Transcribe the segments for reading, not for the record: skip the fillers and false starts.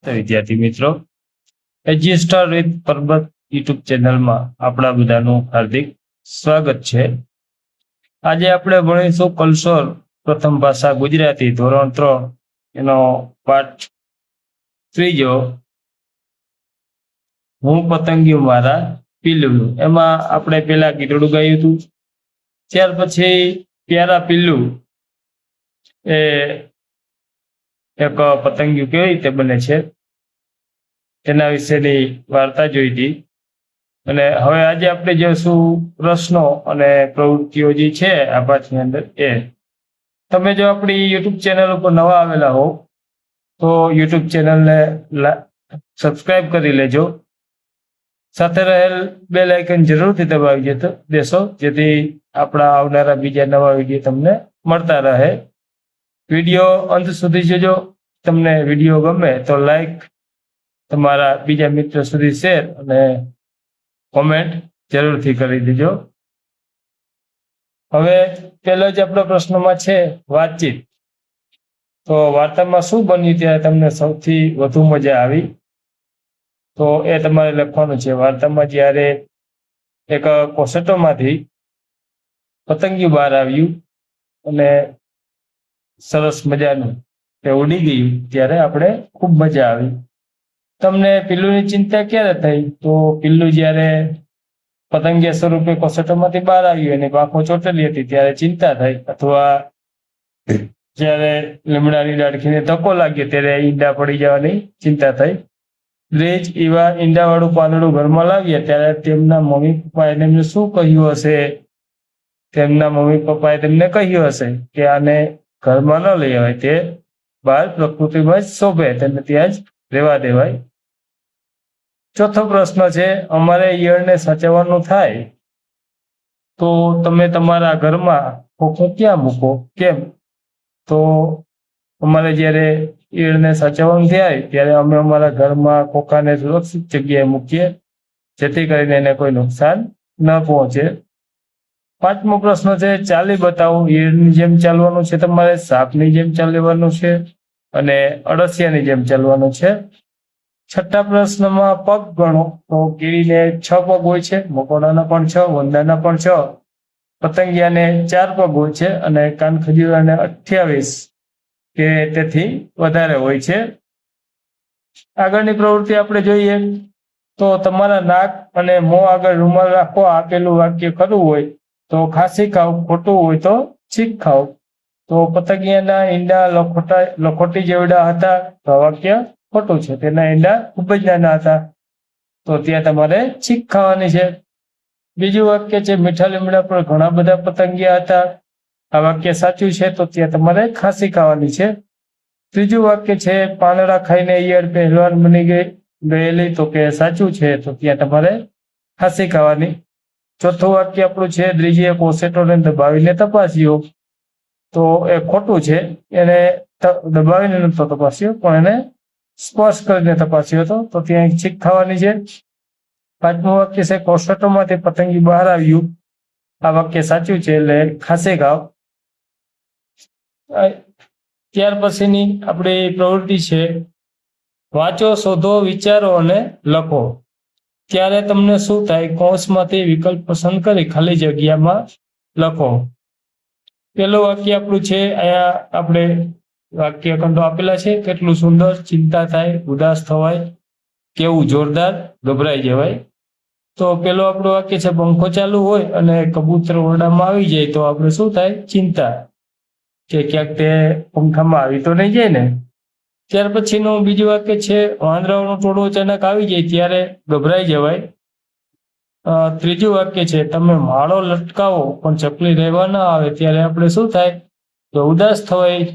તો વિદ્યાર્થી મિત્રો, એજ્યુસ્ટાર વિથ પરબત યુટ્યુબ ચેનલમાં આપણા બધાનું હાર્દિક સ્વાગત છે. આજે આપણે ભણીશું કલસોર પ્રથમ ભાષા ગુજરાતી ધોરણ 3 એનો પાઠ 3 હું પતંગિયું મારા પીલું. એમાં આપણે પેલા ગીતડું ગાયું હતું, ત્યાર પછી પ્યારા પીલું એ એક પતંગિયું કેવી રીતે બને છે તેના વિશેની વાર્તા જોઈ હતી. અને હવે આજે આપણે જોઈશું પ્રશ્નો અને પ્રવૃત્તિઓ જે છે આ પાઠની અંદર. એ તમે જો આપણી યુટ્યુબ ચેનલ ઉપર નવા આવેલા હો તો યુટ્યુબ ચેનલને સબસ્ક્રાઇબ કરી લેજો. સાથે રહેલ બેલ આઇકન જરૂરથી દબાવી દેશો, જેથી આપણા આવનારા બીજા નવા વિડીયો તમને મળતા રહે. વિડીયો અંત સુધી જોજો. તમને વિડીયો ગમે તો લાઈક, તમારા બીજા મિત્રો સુધી શેર અને કોમેન્ટ જરૂરથી કરી દેજો. હવે પહેલો જ આપણો પ્રશ્નમાં છે વાતચીત. તો વાર્તામાં શું બન્યું ત્યારે તમને સૌથી વધુ મજા આવી? તો એ તમારે લખવાનું છે. વાર્તામાં જ્યારે એક કોસેટોમાંથી પતંગિયું બહાર આવ્યું અને સરસ મજાનું તે ઉડી ગયું ત્યારે આપણે ખૂબ મજા આવી. તમને પિલ્લુની ચિંતા ક્યારે થઈ? તો પિલ્લું જ્યારે પતંગિયા સ્વરૂપે કોસેટોમાંથી બહાર આવ્યું અને પાંખો ચોટેલી હતી ત્યારે ચિંતા થઈ. અથવા જ્યારે લીમડાની ડાળખીને ધક્કો લાગ્યો ત્યારે ઈંડા પડી જવાની ચિંતા થઈ. બ્રેજ એવા ઈંડાવાળું પાંદડું ઘરમાં લાવ્યા ત્યારે તેમના મમ્મી પપ્પાએ તેમને શું કહ્યું હશે? તેમના મમ્મી પપ્પાએ તેમને કહ્યું હશે કે આને ઘરમાં ન લઈ અવાય, તે બહાર પ્રકૃતિમાં જ શોભે, તેને ત્યાં જ રહેવા દેવાય. ચોથો પ્રશ્ન છે અમારે ઈયળને સાચવવાનું થાય તો તમે તમારા ઘરમાં ખોખો ક્યાં મૂકો? કેમ? તો અમારે જ્યારે ઈયળને સાચવવાનું થાય ત્યારે અમે અમારા ઘરમાં ખોખાને સુરક્ષિત જગ્યાએ મૂકીએ, જેથી કરીને એને કોઈ નુકસાન ન પહોંચે. પાંચમો પ્રશ્ન છે ચાલી બતાવો. ઈયળની જેમ ચાલવાનું છે તમારે, સાપની જેમ ચાલવાનું છે અને અળસિયાની જેમ ચાલવાનું છે. છઠ્ઠા પ્રશ્નમાં પગ ગણો. તો કીડીને 6 પગ હોય છે, મકોડાના પણ 6, વંદાના પણ 6, પતંગિયાને 4 પગ હોય છે અને કાનખજૂરાને 28 કે તેથી વધારે હોય છે. આગળની પ્રવૃત્તિ આપણે જોઈએ તો તમારા નાક અને મોં આગળ રૂમાલ રાખો. આપેલું વાક્ય ખરું હોય તો ખાંસી ખાવ, ખોટું હોય તો છીંક ખાવ. તો પતંગિયાના ઈંડા લખોટી જેવડા હતા તો વાક્ય ખોટું છે, તેના ઈંડા ખૂબ જ નાના હતા, તો ત્યાં તમારે છીંક ખાવાની છે. બીજું વાક્ય છે મીઠા લીમડા પર ઘણા બધા પતંગિયા હતા, આ વાક્ય સાચું છે, તો ત્યાં તમારે ખાંસી ખાવાની છે. ત્રીજું વાક્ય છે પાંદડા ખાઈને ઈયળ પહેલવાન બની ગયેલી, તો કે સાચું છે, તો ત્યાં તમારે ખાંસી ખાવાની. ચોથું વાક્ય આપણું છે દ્વિજીએ કોસેટોને દબાવીને તપાસ્યો, તો એ ખોટું છે, એને દબાવીને નતો તપાસ્યો પણ એને સ્પર્શ કરીને તપાસ્યો હતો, તો ત્યાં છીંક ખાવાની છે. પાંચમું વાક્ય છે કોસેટોમાંથી પતંગિયું બહાર આવ્યું, આ વાક્ય સાચું છે, એટલે ખાંસી ખાવ. ત્યાર પછીની આપણી પ્રવૃત્તિ છે વાંચો, શોધો, વિચારો અને લખો. ત્યારે તમને શું થાય? કૌંસમાંથી વિકલ્પ પસંદ કરી ખાલી જગ્યામાં લખો. પેલું વાક્ય આપણું છે, અહીંયા આપણે વાક્ય ખંડો આપેલા છે. કેટલું સુંદર, ચિંતા થાય, ઉદાસ થવાય, કેવું જોરદાર, ગભરાઈ જવાય. તો પેલું આપણું વાક્ય છે પંખો ચાલુ હોય અને કબૂતર ઓરડામાં આવી જાય તો આપણે શું થાય? ચિંતા, કે ક્યાંક તે પંખામાં આવી તો નહીં જાય ને. ત્યાર પછીનું બીજું વાક્ય છે વાંદરાઓનું ટોળું અચાનક આવી જાય ત્યારે ગભરાઈ જવાય. ત્રીજું વાક્ય છે તમે માળો લટકાવો પણ ચકલી રહેવા ના આવે ત્યારે આપણે શું થાય? તો ઉદાસ થવાય.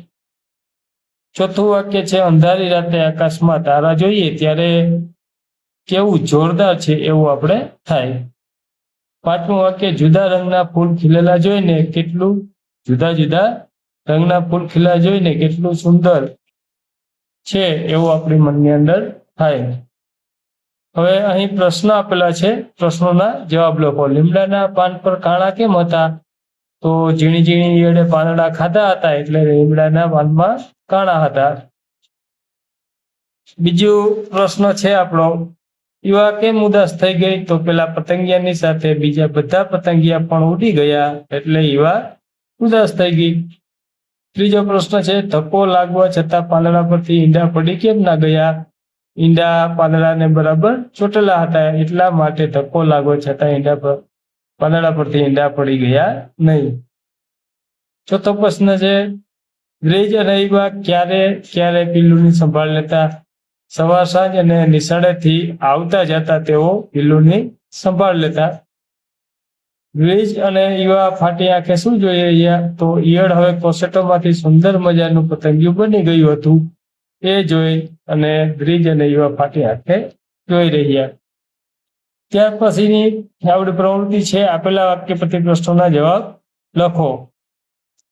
ચોથું વાક્ય છે અંધારી રાતે આકાશમાં તારા જોઈએ ત્યારે કેવું જોરદાર છે એવું આપણે થાય. પાંચમું વાક્ય જુદા રંગના ફૂલ ખીલેલા જોઈને કેટલું જુદા જુદા રંગના ફૂલ ખીલા જોઈને કેટલું સુંદર છે એવું આપણી મનની અંદર થાય. હવે અહીં પ્રશ્ન આપેલા છે, પ્રશ્નોના જવાબ લખો. લીમડાના પાન પર કાણા કેમ હતા? તો ઝીણી ઝીણી ઈયળે પાંદડા ખાધા હતા એટલે લીમડાના પાનમાં કાણા હતા. બીજો પ્રશ્ન છે આપણો, ઈવા કેમ ઉદાસ થઈ ગઈ? તો પેલા પતંગિયાની સાથે બીજા બધા પતંગિયા પણ ઉડી ગયા એટલે ઈવા ઉદાસ થઈ ગઈ. ત્રીજો પ્રશ્ન છે, ધક્કો લાગવા છતાં પાંદડા પરથી ઈંડા પડી કેમ ના ગયા? ઈંડા પાંદડાને બરાબર ચોટેલા હતા એટલા માટે ધક્કો લાગવા છતાં પાંદડા પરથી ઈંડા પડી ગયા નહીં. ચોથો પ્રશ્ન છે, દ્વિજ અને ઈવા ક્યારે પિલ્લુની સંભાળ લેતા? સવાર સાંજ અને નિશાળેથી આવતા જતા તેઓ પિલ્લુની સંભાળ લેતા. દ્વિજ અને ઈવા ફાટી આંખે શું જોઈ રહ્યા? તો ઈયળ હવે કોસેટોમાંથી સુંદર મજાનું પતંગિયું બની ગયું હતું એ જોઈ અને દ્વિજ અને ઈવા ફાટી આંખે જોઈ રહ્યા. ત્યાર પછીની આપણી પ્રવૃત્તિ છે, આપેલા વાક્ય પરથી પ્રશ્નોના જવાબ લખો.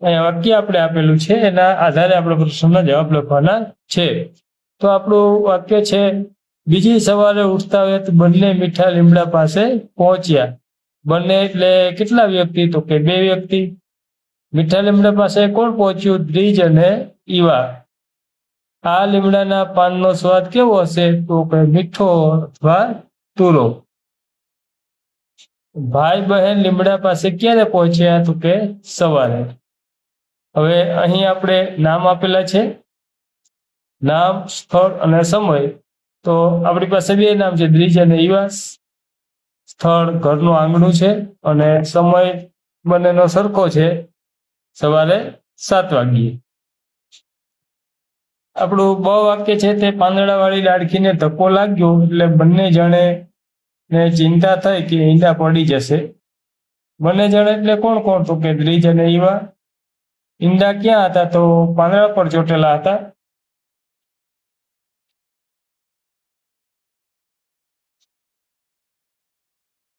અહીંયા વાક્ય આપણે આપેલું છે એના આધારે આપણે પ્રશ્નોના જવાબ લખવાના છે. તો આપણું વાક્ય છે, બીજી સવારે ઉઠતા વેત બંને મીઠા લીમડા પાસે પહોંચ્યા. બંને એટલે કેટલા વ્યક્તિ? તો કે 2 વ્યક્તિ. મીઠા લીમડા પાસે કોણ પહોંચ્યું? દ્વિજ અને ઈવા. આ લીમડાના પાનનો સ્વાદ કેવો હશે? તો કે મીઠો અથવા તુરો. ભાઈ બહેન લીમડા પાસે ક્યારે પહોંચ્યા? તો કે સવારે. હવે અહીં આપણે નામ આપેલા છે, નામ, સ્થળ અને સમય. તો આપણી પાસે 2 નામ છે, દ્વિજ અને ઈવા. સ્થળ ઘરનું આંગણું છે અને સમય બંનેનો સરખો છે, સવારે 7 વાગ્યે. આપણું બ વાક્ય છે તે, પાંદડાવાળી ડાળખીને ધક્કો લાગ્યો એટલે બંને જણે ને ચિંતા થઈ કે ઈંડા પડી જશે. બંને જણ એટલે કોણ કોણ? તો કે દ્વિજ અને ઈવા. ઈંડા ક્યાં હતા? તો પાંદડા પર ચોટેલા હતા.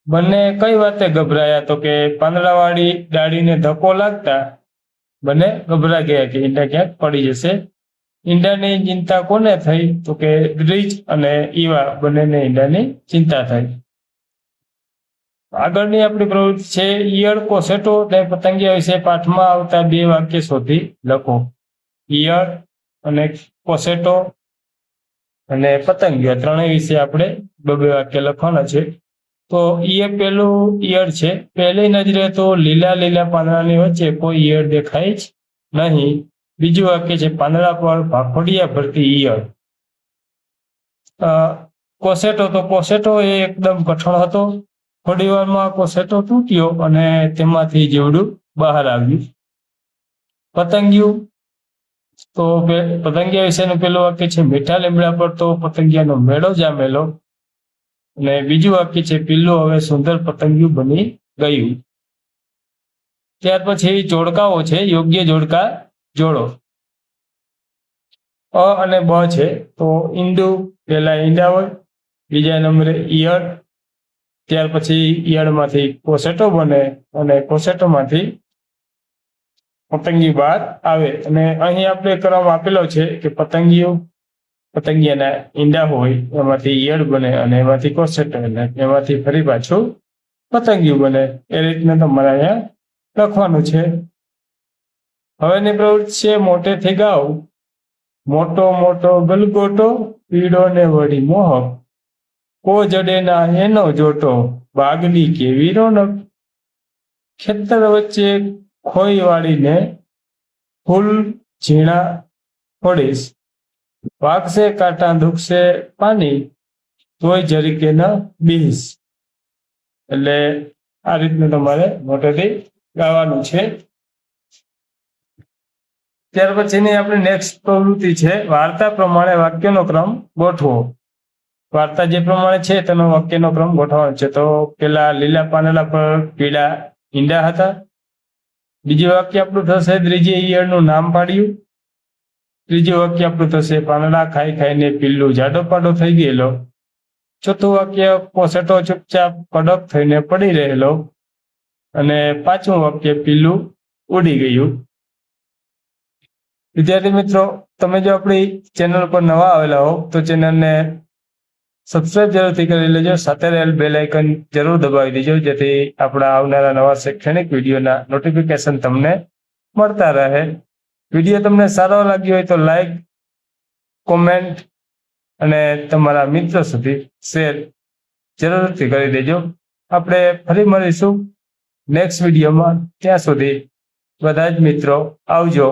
બંને કઈ વાતે ગભરાયા? તો કે પાંદડાવાળી ડાળીને ધક્કો લાગતા બંને ગભરાઈ ગયા કે ઈંડા ક્યાંક પડી જશે. ઈંડાની ચિંતા કોને થઈ? તો કે દ્વિજ અને ઈવા બંનેને ઈંડાની ચિંતા થઈ. આગળની આપણી પ્રવૃત્તિ છે, ઈયળ, કોસેટો અને પતંગિયા વિશે પાઠમાં આવતા 2 વાક્ય શોધી લખો. ઈયળ અને કોસેટો અને પતંગિયા ત્રણેય વિશે આપણે 2 વાક્ય લખવાના છે. તો પેલું ઈયળ છે. પહેલી નજરે તો લીલા લીલા પાંદડાની વચ્ચે કોઈ ઈયળ દેખાય જ નહીં. બીજું વાક્ય છે, પાંદડા પર ભાખોડિયા ભરતી ઈયળ. કોસેટો, તો કોસેટો એ એકદમ કઠણ હતો. થોડી વારમાં કોસેટો તૂટ્યો અને તેમાંથી જીવડું બહાર આવ્યું. પતંગિયું, તો પતંગિયા વિશેનું પેલું વાક્ય છે, મીઠા લીમડા પર તો પતંગિયાનો મેળો જામેલો. અને બીજું વાક્ય છે, પિલ્લું હવે સુંદર પતંગિયું બની ગયું. ત્યાર પછી જોડકાઓ છે, યોગ્ય જોડકા જોડો. અ અને બ છે. તો ઈંડું, પહેલા ઈંડા હોય, બીજા નંબરે ઈયળ, ત્યાર પછી ઈયળમાંથી કોસેટો બને અને કોસેટોમાંથી પતંગિયું બહાર આવે. અને અહીં આપણે ક્રમ આપેલો છે કે પતંગિયાના ઈંડા હોય, એમાંથી ઈયળ બને અને એમાંથી કોસેટો બને, એમાંથી ફરી પાછું પતંગિયું બને. એ રીતના તમારે અહીંયા લખવાનું છે. હવેની પ્રવૃત્તિ છે, મોટેથી ગાઓ. મોટો મોટો ગલગોટો, પીળો ને વળી મોહક, કો જડે ના એનો જોટો, બાગની કેવી રોનક. ખેતર વચ્ચે ખોઈ વાળીને ફૂલ ઝીણા ફોડીશ, વાગશે કાંટા દુખશે પાણી, તોય જરીકે ન બીસ. એટલે આ રીતનું તમારે મોટેથી ગાવાનું છે. ત્યાર પછીની આપણી નેક્સ્ટ પ્રવૃત્તિ છે, વાર્તા પ્રમાણે વાક્યનો ક્રમ ગોઠવો. વાર્તા જે પ્રમાણે છે તેનો વાક્યનો ક્રમ ગોઠવવાનો છે. તો પેલા લીલા પાંદડા પર પીળા ઈંડા હતા. બીજું વાક્ય આપણું થશે, ત્રીજી ઈયળનું નામ પાડ્યું. ત્રીજું વાક્ય આપણું થશે, પાંદડા ખાઈ ખાઈને પિલ્લું જાડો પાડો થઈ ગયેલો. ચોથું વાક્ય, કોસેટો ચૂપચાપ કડક થઈને પડી રહેલો. અને પાંચમું વાક્ય, પિલ્લું ઉડી ગયું. વિદ્યાર્થી મિત્રો, તમે જો આપણી ચેનલ પર નવા આવેલા હો તો ચેનલને સબસ્ક્રાઇબ જરૂરથી કરી લેજો, સાથે રહેલ બેલ આઇકન જરૂર દબાવી દેજો, જેથી આપણા આવનારા નવા શૈક્ષણિક વિડીયોના નોટિફિકેશન તમને મળતા રહે. વિડીયો તમને સારો લાગ્યો હોય તો લાઈક, કોમેન્ટ અને તમારા મિત્રો સુધી શેર જરૂરથી કરી દેજો. આપણે ફરી મળીશું નેક્સ્ટ વિડીયોમાં. ત્યાં સુધી બધા જ મિત્રો આવજો.